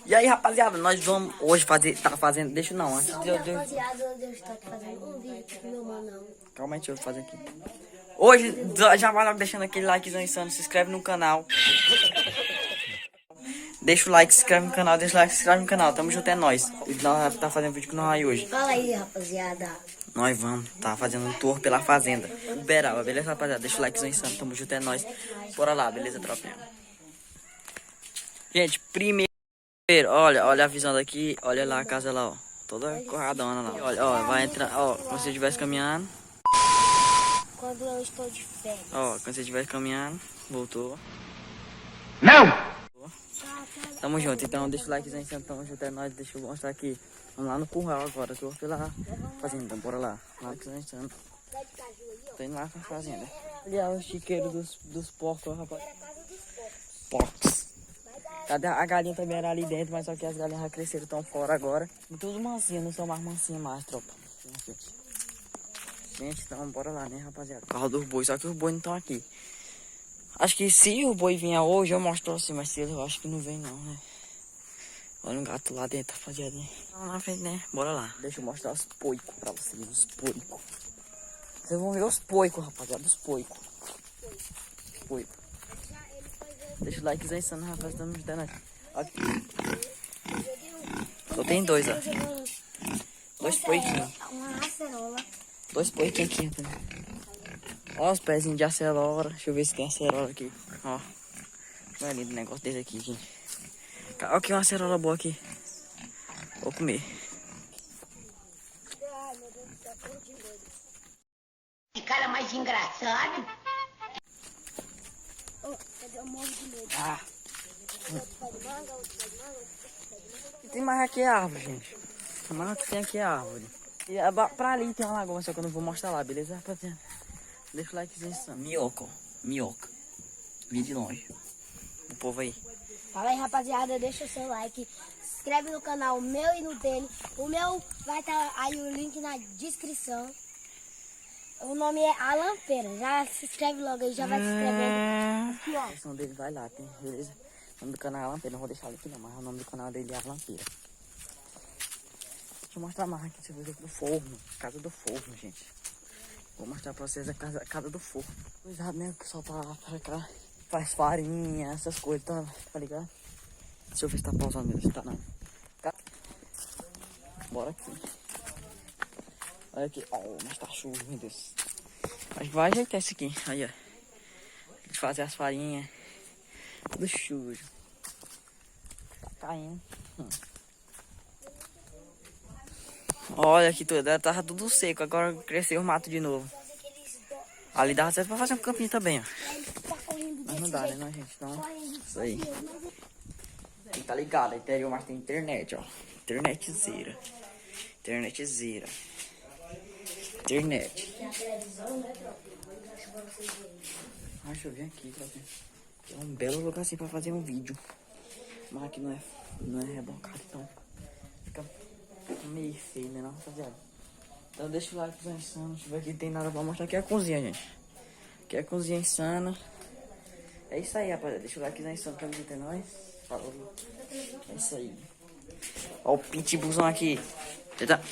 E aí, rapaziada, nós vamos hoje fazer, tá fazendo, deixa não, antes de eu... Rapaziada, eu estou aqui fazendo um vídeo com meu manão. Calma aí, deixa eu fazer aqui. Hoje, já vai logo deixando aquele likezão insano, se inscreve no canal. Deixa o like, se inscreve no canal, deixa o like, se inscreve no canal, tamo junto, é nóis. Nós tá fazendo vídeo com nós aí hoje. Fala aí, rapaziada. Nós vamos, tá fazendo um tour pela fazenda. Uberaba, beleza, rapaziada? Deixa o likezão insano, tamo junto, é nóis. Bora lá, beleza, tropinha? Gente, primeiro, olha a visão daqui, olha lá a casa lá, ó. Toda corradona lá. Olha, ó, vai entrar, ó, quando você estivesse caminhando. Quando eu estou de férias. Ó, quando você estivesse caminhando, voltou. Não! Tamo junto, então deixa o likezão insano, tamo junto, é nóis. Deixa eu mostrar aqui. Vamos lá no curral agora, tô pela fazenda, então bora lá. Likezão insano. Tô indo lá pra fazenda. Ali é o chiqueiro dos porcos, rapaz. Porcos. Cadê a galinha também era ali dentro, mas só que as galinhas já cresceram, estão fora agora. E todos mansinhos, não são mais mansinhos mais, tropa. Gente, então bora lá, né, rapaziada? Carro dos bois, só que os bois não estão aqui. Acho que se o boi vier hoje, eu mostro assim, mas se ele, eu acho que não vem não, né? Olha um gato lá dentro, rapaziada. Vamos na frente, né? Bora lá. Deixa eu mostrar os poicos pra vocês, os poicos. Vocês vão ver os poicos, rapaziada, os poicos. Poicos. Deixa o likezão insano, rapaz, estamos ajudando aqui. Só tem dois, ó. Dois poiquinhos. Uma acerola. Dois poiquinhos aqui, rapaz. Ó os pezinhos de acerola. Deixa eu ver se tem acerola aqui. Ó. Não é lindo o negócio desse aqui, gente. Olha que uma acerola boa aqui. Vou comer. Que cara mais engraçado. Eu morro de medo. Ah. Tem mais aqui a árvore, gente. O mais que tem aqui é a árvore. E pra ali tem uma lagoa, só que eu não vou mostrar lá, beleza, rapaziada? Deixa o likezinho insano. Minhoca, ó. Minhoca. Vi de longe. O povo aí. Fala aí, rapaziada, deixa o seu like. Se inscreve no canal meu e no dele. O meu vai estar aí o link na descrição. O nome é Alan Pera. Já se inscreve logo aí, já vai se inscrevendo. Aqui, ó. A descrição dele vai lá, tem, beleza? O nome do canal é Alan Pera, não vou deixar ele aqui não, mas o nome do canal dele é Alan Pera. Deixa eu mostrar mais aqui, você vê do forno. Casa do forno, gente. Vou mostrar pra vocês a casa do forno. Cuidado, né? O pessoal tá lá pra cá. Faz farinha, essas coisas, tá ligado? Deixa eu ver se tá pausando mesmo, se tá não. Bora aqui. Olha aqui, ó, mas tá chuva, meu Deus. Mas vai ajeitar isso aqui, aí ó. Eles fazem as farinhas. Tudo sujo. Tá caindo. Olha aqui tudo, tava tudo seco, agora cresceu o mato de novo. Ali dava certo pra fazer um campinho também, ó. Mas não dá, né, não, gente? Então, isso aí. Quem tá ligado, interior, mas tem internet, ó. Internetzeira. Internetzeira. Internet. Ah, deixa eu ver aqui, tropa. É um belo lugar assim pra fazer um vídeo. Mas aqui não é rebocado, então fica meio feio, né, não, rapaziada? Então deixa o like insano. Deixa eu ver aqui, tem nada pra mostrar. Aqui é a cozinha, gente. Aqui é a cozinha insana. É isso aí, rapaziada. Deixa o like insano pra visitar nós. Falou. É isso aí. Ó o pitbullzão aqui. Eita.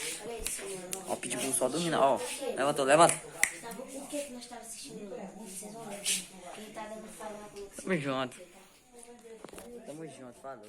Ó o pitbull só dormindo, ó. Levanta, levanta. Por que nós estávamos assistindo? Vocês vão ver. Ele tá dando farinha com Tamo junto. Tamo junto, falou.